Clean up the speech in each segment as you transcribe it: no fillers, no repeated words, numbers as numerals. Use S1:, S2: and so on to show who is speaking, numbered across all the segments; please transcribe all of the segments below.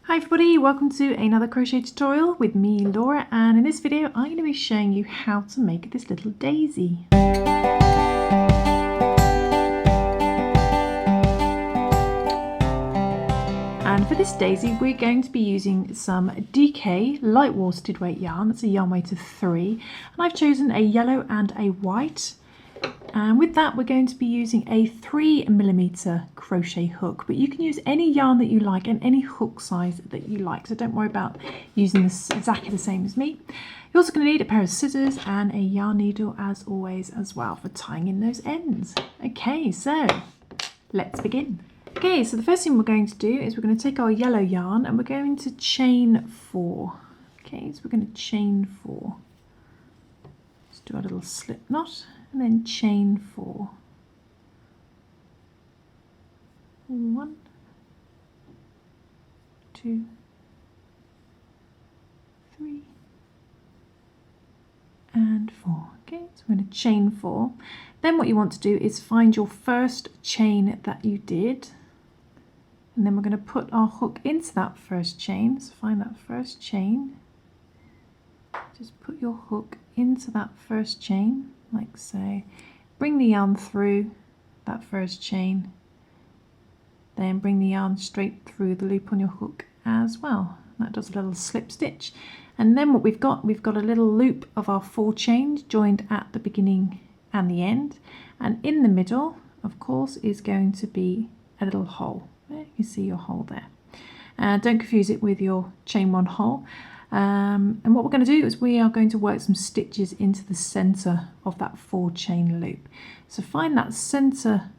S1: Hi everybody, welcome to another crochet tutorial with me, Laura, and in this video I'm going to be showing you how to make this little daisy. And for this daisy we're going to be using some DK light worsted weight yarn. That's a yarn weight of 3, and I've chosen a yellow and a white. And with that we're going to be using a 3mm crochet hook, but you can use any yarn that you like and any hook size that you like, so don't worry about using this exactly the same as me. You're also going to need a pair of scissors and a yarn needle as always as well for tying in those ends. Okay, so let's begin. Okay, so the first thing we're going to do is we're going to take our yellow yarn and we're going to chain 4. Okay, so we're going to chain 4. Just do a little slip knot and then chain 4. 1, 2, 3, and 4. Okay, so we're going to chain 4. Then what you want to do is find your first chain that you did, and then we're going to put our hook into that first chain. So find that first chain, just put your hook into that first chain like so, bring the yarn through that first chain, then bring the yarn straight through the loop on your hook as well. That does a little slip stitch, and then what we've got a little loop of our 4 chains joined at the beginning and the end, and in the middle of course is going to be a little hole. There, you see your hole there. Don't confuse it with your chain 1 hole. And what we're going to do is we are going to work some stitches into the center of that 4 chain loop. So find that center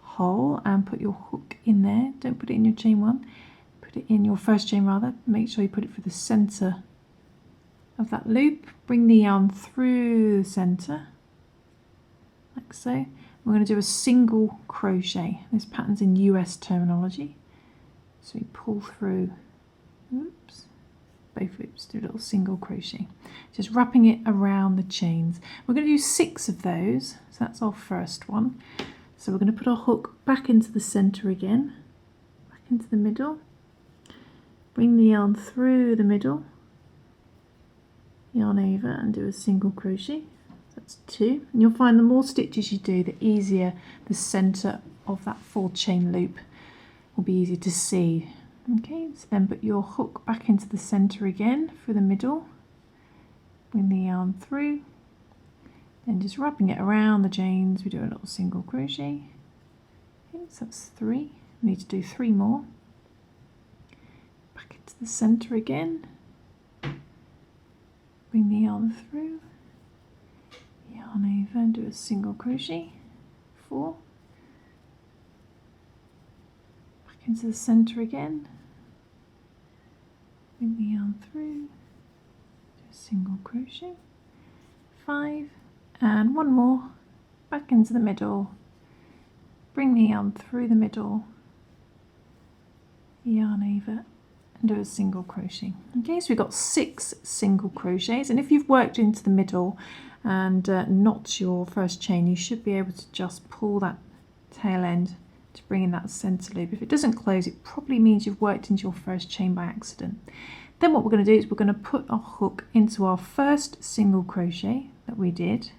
S1: hole and put your hook in there. Don't put it in your chain 1, put it in your first chain rather. Make sure you put it for the center of that loop. Bring the yarn through the center like so. We're going to do a single crochet. This pattern's in US terminology. So we pull through, oops, both loops, do a little single crochet, just wrapping it around the chains. We're going to do 6 of those, so that's our first one. So we're going to put our hook back into the center again, back into the middle, bring the yarn through the middle, yarn over and do a single crochet. That's 2, and you'll find the more stitches you do, the easier the center of that 4 chain loop will be easier to see. Okay, so then put your hook back into the center again through the middle, bring the yarn through, then just wrapping it around the chains, we do a little single crochet. Okay, so that's 3. We need to do 3 more. Back into the center again, bring the yarn through, yarn over and do a single crochet. 4. Back into the center again. Bring the yarn through, do a single crochet, 5, and 1 more, back into the middle, bring the yarn through the middle, yarn over and do a single crochet. Okay, so we've got 6 single crochets, and if you've worked into the middle and not your first chain, you should be able to just pull that tail end to bring in that center loop. If it doesn't close, it probably means you've worked into your first chain by accident. Then what we're going to do is we're going to put our hook into our first single crochet that we did,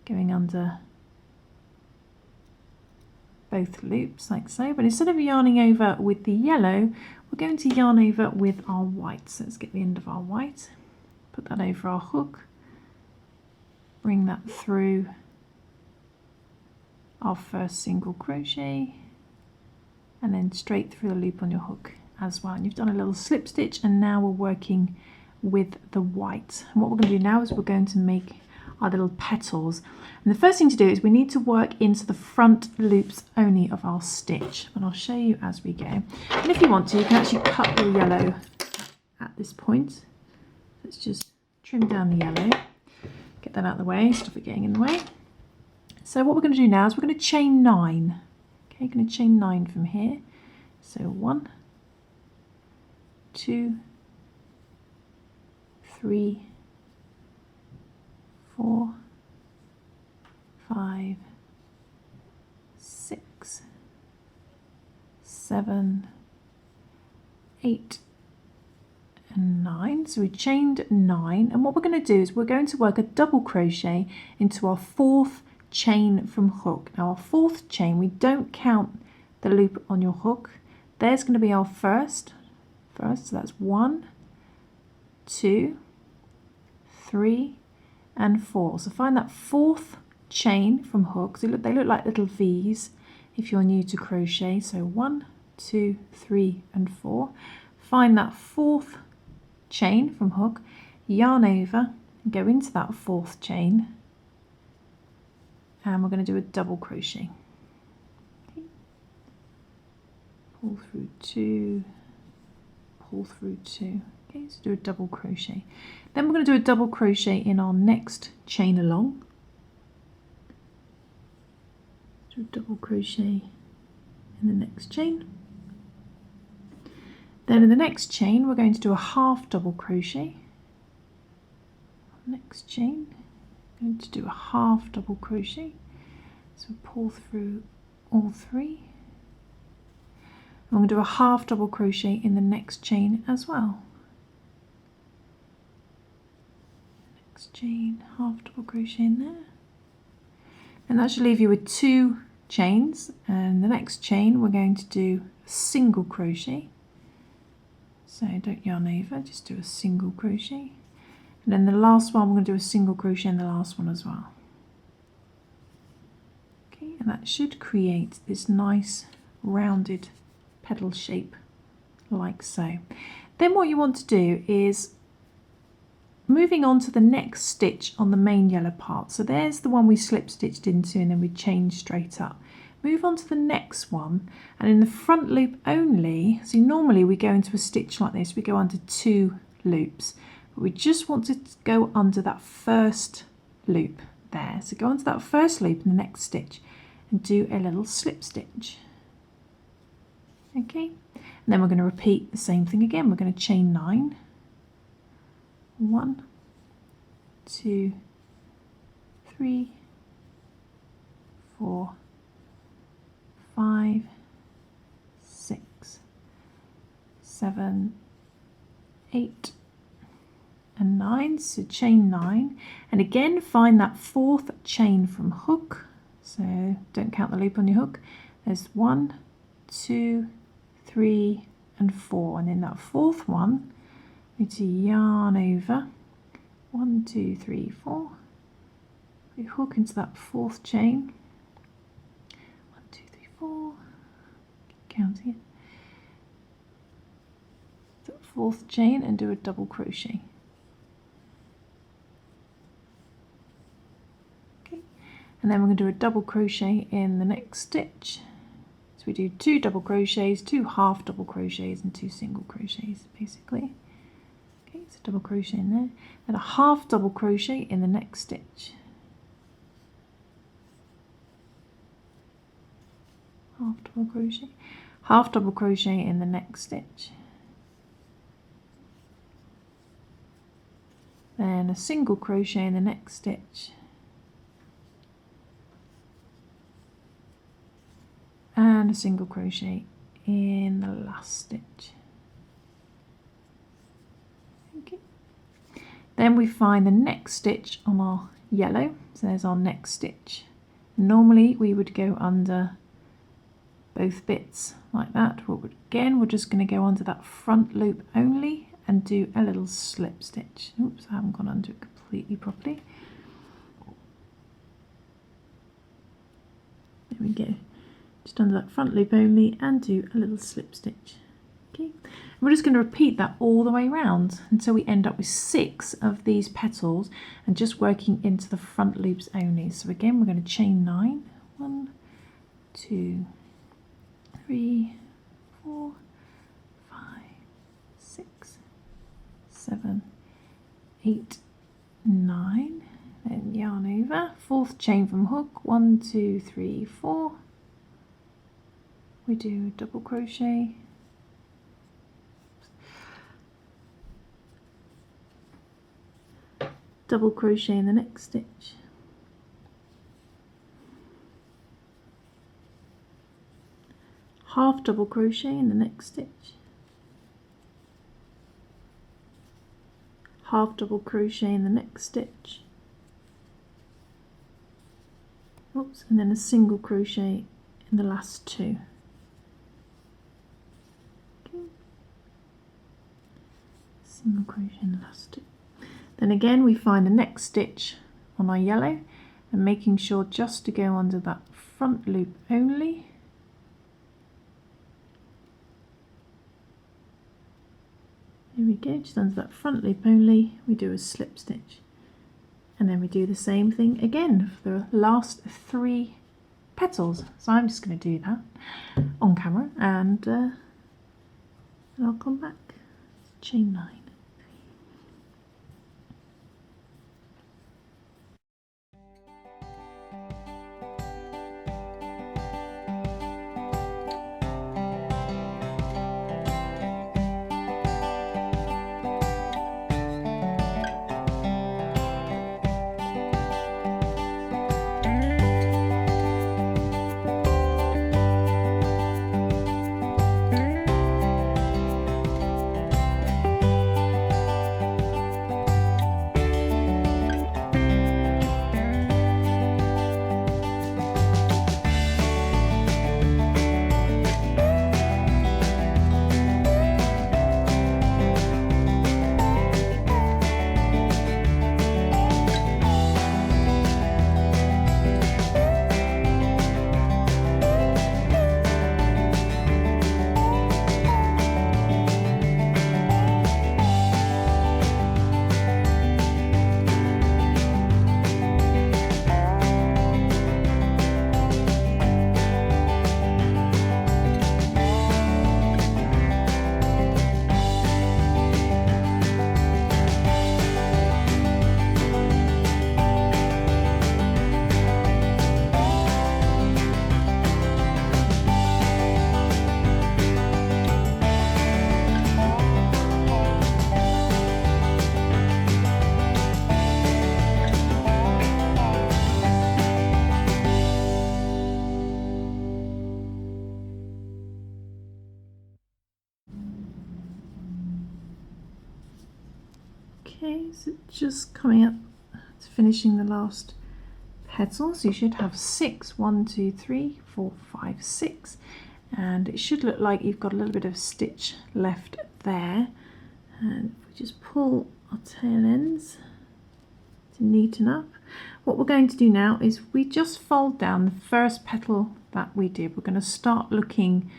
S1: going under both loops like so, but instead of yarning over with the yellow, we're going to yarn over with our white. So let's get the end of our white, put that over our hook, bring that through our first single crochet and then straight through the loop on your hook as well. And you've done a little slip stitch, and now we're working with the white. And what we're going to do now is we're going to make our little petals. And the first thing to do is we need to work into the front loops only of our stitch, and I'll show you as we go. And if you want to, you can actually cut your yellow at this point. Let's just trim down the yellow, get that out of the way, stop it getting in the way. So what we're going to do now is we're going to chain 9. Okay, going to chain 9 from here. So 1, 2, 3, 4, 5, 6, 7, 8 and 9. So we chained 9, and what we're going to do is we're going to work a double crochet into our 4th chain from hook. Now our 4th chain, we don't count the loop on your hook. There's going to be our first, so that's 1, 2, 3 and 4. So find that 4th chain from hook. So they look like little V's if you're new to crochet. So 1, 2, 3 and 4. Find that 4th chain from hook, yarn over and go into that 4th chain, and we're going to do a double crochet. Okay. Pull through 2, pull through 2. Okay, so do a double crochet. Then we're going to do a double crochet in our next chain along. Do a double crochet in the next chain. Then in the next chain we're going to do a half double crochet. Next chain, I'm going to do a half double crochet. So pull through all 3. I'm going to do a half double crochet in the next chain as well. Next chain, half double crochet in there. And that should leave you with 2 chains, and the next chain we're going to do a single crochet. So don't yarn over, just do a single crochet. And then the last one, we're going to do a single crochet in the last one as well. Okay, and that should create this nice rounded petal shape like so. Then what you want to do is moving on to the next stitch on the main yellow part. So there's the one we slip stitched into and then we chain straight up. Move on to the next one, and in the front loop only, so normally we go into a stitch like this, we go under 2 loops, but we just want to go under that first loop there. So go onto that first loop in the next stitch and do a little slip stitch. Okay, and then we're going to repeat the same thing again. We're going to chain 9. 1, 2, 3, 4, 5, 6, 7, 8 and 9. So chain 9, and again find that 4th chain from hook. So don't count the loop on your hook. There's 1, 2, 3 and 4, and in that 4th one we need to yarn over 1, 2, 3, 4. We hook into that 4th chain. 1, 2, 3, 4. Keep counting it. That 4th chain and do a double crochet. Okay, and then we're going to do a double crochet in the next stitch. So we do 2 double crochets, 2 half double crochets, and 2 single crochets basically. Okay, so double crochet in there, then a half double crochet in the next stitch. Half double crochet in the next stitch. Then a single crochet in the next stitch. And a single crochet in the last stitch. Okay. Then we find the next stitch on our yellow. So there's our next stitch. Normally we would go under both bits like that. But again, we're just going to go under that front loop only and do a little slip stitch. Oops, I haven't gone under it completely properly. There we go. Just under that front loop only and do a little slip stitch. Okay, and we're just going to repeat that all the way around until we end up with 6 of these petals and just working into the front loops only. So again, we're going to chain 9. 1, 2, 3, 4, 5, 6, 7, 8, 9. Then yarn over, 4th chain from hook. 1, 2, 3, 4. We do a double crochet, double crochet in the next stitch, half double crochet in the next stitch, half double crochet in the next stitch, oops, and then a single crochet in the last two. Okay. Single crochet in the last two. Then again we find the next stitch on our yellow and making sure just to go under that front loop only. Here we go, just under that front loop only, we do a slip stitch. And then we do the same thing again for the last 3 petals. So I'm just going to do that on camera and I'll come back. Chain 9. Okay, so just coming up to finishing the last petal. So you should have 6, 1, 2, 3, 4, 5, 6, and it should look like you've got a little bit of stitch left there. And if we just pull our tail ends to neaten up, what we're going to do now is we just fold down the first petal that we did. We're going to start looking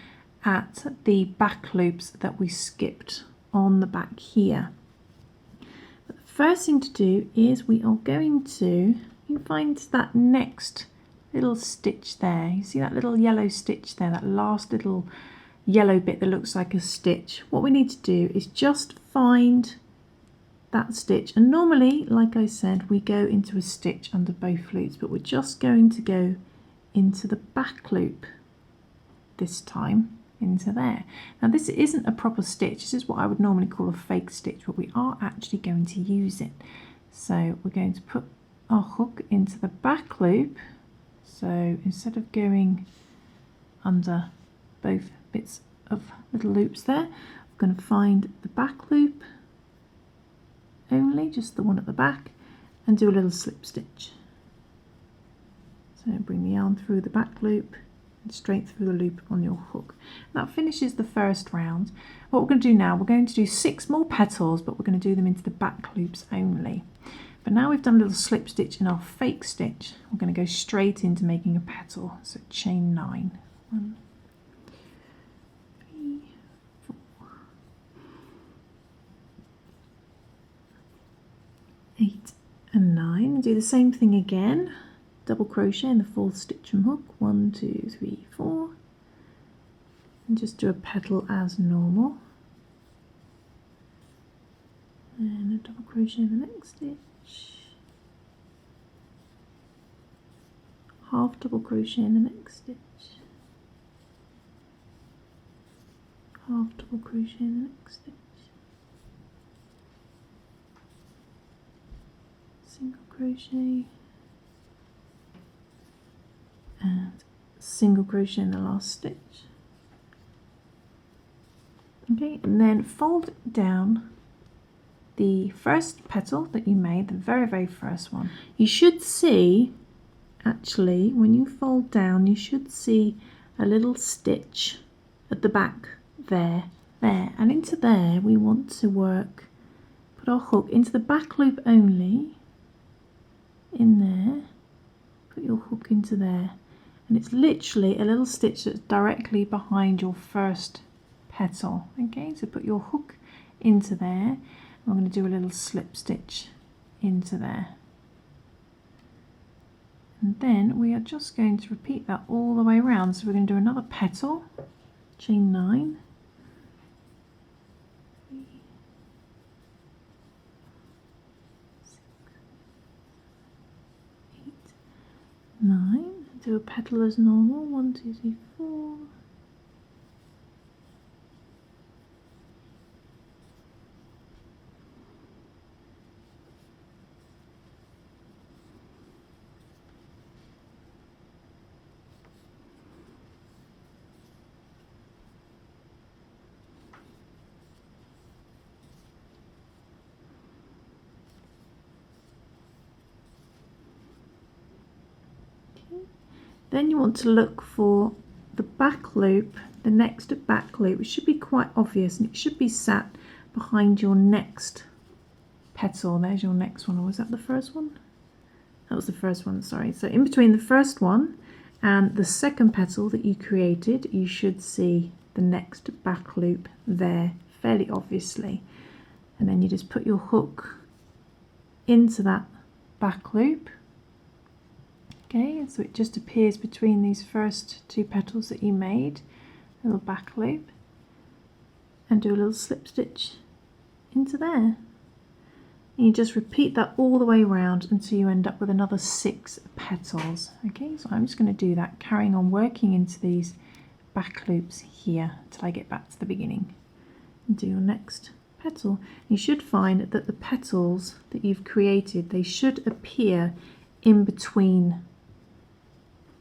S1: at the back loops that we skipped on the back here. First thing to do is we are going to, you find that next little stitch there, you see that little yellow stitch there, that last little yellow bit that looks like a stitch. What we need to do is just find that stitch, and normally, like I said, we go into a stitch under both loops, but we're just going to go into the back loop this time, into there. Now this isn't a proper stitch, this is what I would normally call a fake stitch, but we are actually going to use it. So we're going to put our hook into the back loop. So instead of going under both bits of little loops there, we're going to find the back loop only, just the one at the back, and do a little slip stitch. So bring the yarn through the back loop and straight through the loop on your hook. That finishes the first round. What we're going to do now, we're going to do 6 more petals, but we're going to do them into the back loops only. But now we've done a little slip stitch in our fake stitch, we're going to go straight into making a petal. So chain 9. 1, 3, 4, 8 and 9. Do the same thing again. Double crochet in the 4th stitch from hook, 1, 2, 3, 4, and just do a petal as normal, and a double crochet in the next stitch, half double crochet in the next stitch, half double crochet in the next stitch, single crochet, and single crochet in the last stitch. Okay, and then fold down the first petal that you made, the very first one, you should see, actually, when you fold down, you should see a little stitch at the back there, and into there we want to work, put our hook into the back loop only, in there, put your hook into there, and it's literally a little stitch that's directly behind your first petal. Okay, so put your hook into there. I'm going to do a little slip stitch into there, and then we are just going to repeat that all the way around. So we're going to do another petal, chain 9, 3, 6, 8, 9. Do a petal as normal. 1, 2, 3, 4. Then you want to look for the back loop, the next back loop, which should be quite obvious, and it should be sat behind your next petal. There's your next one, or was that the first one? That was the first one, sorry. So in between the first one and the second petal that you created, you should see the next back loop there, fairly obviously. And then you just put your hook into that back loop. Okay, so it just appears between these first 2 petals that you made, a little back loop, and do a little slip stitch into there. And you just repeat that all the way around until you end up with another 6 petals. Okay, so I'm just going to do that, carrying on working into these back loops here until I get back to the beginning. And do your next petal. You should find that the petals that you've created, they should appear in between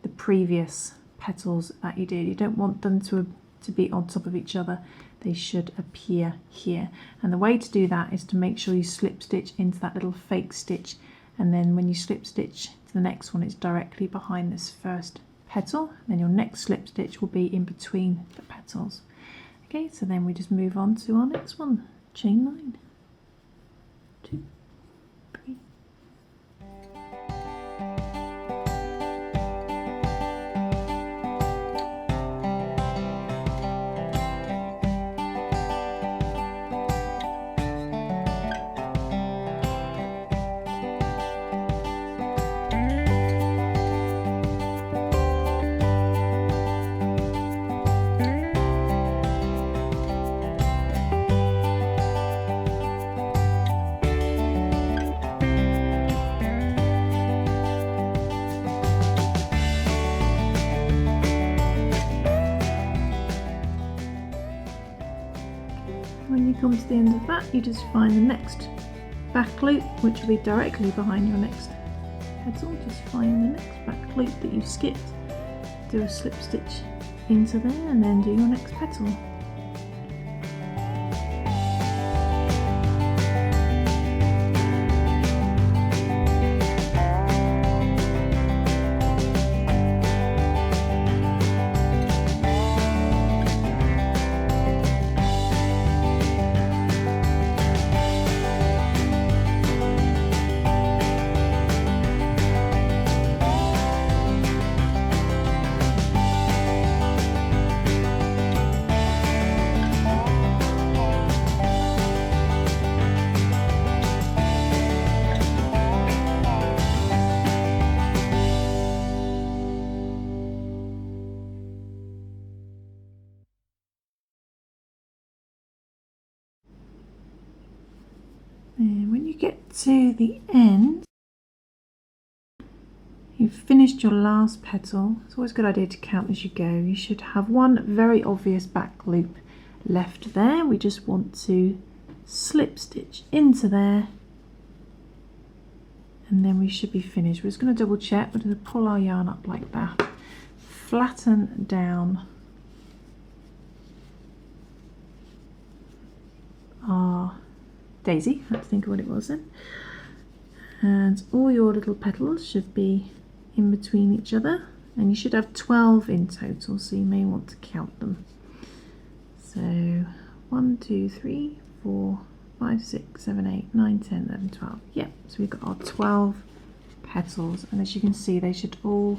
S1: the previous petals that you did. You don't want them to be on top of each other. They should appear here, and the way to do that is to make sure you slip stitch into that little fake stitch, and then when you slip stitch to the next one, it's directly behind this first petal. Then your next slip stitch will be in between the petals. Okay, so then we just move on to our next one, chain 9, 2, 3. When you come to the end of that, you just find the next back loop, which will be directly behind your next petal. Just find the next back loop that you've skipped, do a slip stitch into there, and then do your next petal. And when you get to the end, you've finished your last petal. It's always a good idea to count as you go. You should have one very obvious back loop left there. We just want to slip stitch into there, and then we should be finished. We're just going to double check. We're going to pull our yarn up like that, flatten down our daisy. I have to think of what it was then. And all your little petals should be in between each other, and you should have 12 in total, so you may want to count them. So 1, 2, 3, 4, 5, 6, 7, 8, 9, 10, 11, 12. Yep, so we've got our 12 petals, and as you can see, they should all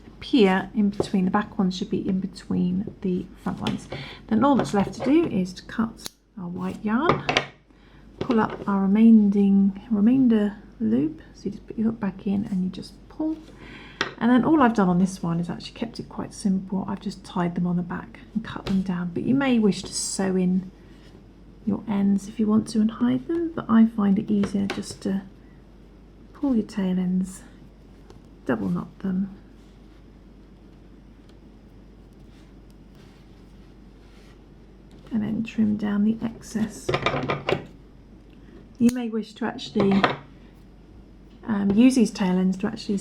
S1: appear in between. The back ones should be in between the front ones. Then all that's left to do is to cut our white yarn, pull up our remainder loop, so you just put your hook back in and you just pull. And then all I've done on this one is actually kept it quite simple. I've just tied them on the back and cut them down, but you may wish to sew in your ends if you want to and hide them, but I find it easier just to pull your tail ends, double knot them, and then trim down the excess. You may wish to actually use these tail ends to actually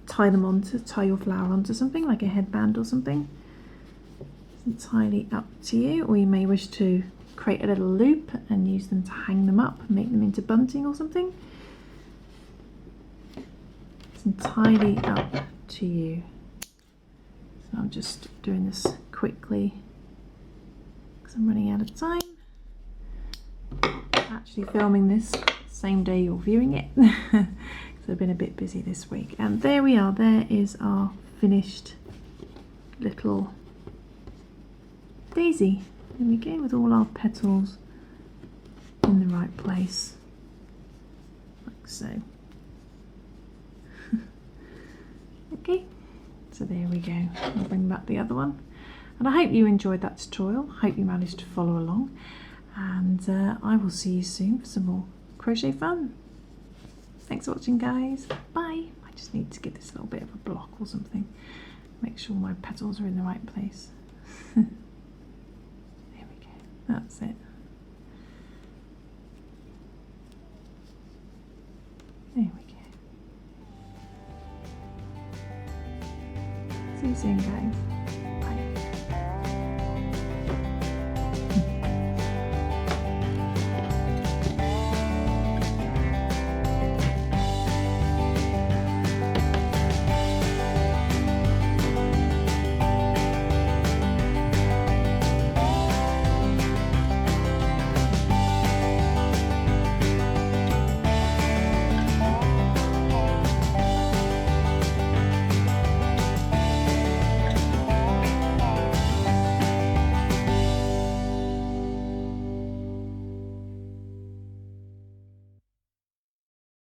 S1: tie your flower onto something like a headband or something. It's entirely up to you, or you may wish to create a little loop and use them to hang them up and make them into bunting or something. It's entirely up to you. So I'm just doing this quickly because I'm running out of time. I'm actually filming this same day you're viewing it. So I've been a bit busy this week. And there we are, there is our finished little daisy. There we go, with all our petals in the right place, like so. Okay, so there we go. I'll bring back the other one. And I hope you enjoyed that tutorial. I hope you managed to follow along. And I will see you soon for some more crochet fun. Thanks for watching, guys. Bye. I just need to get this little bit of a block or something. Make sure my petals are in the right place. There we go. That's it. There we go. See you soon, guys.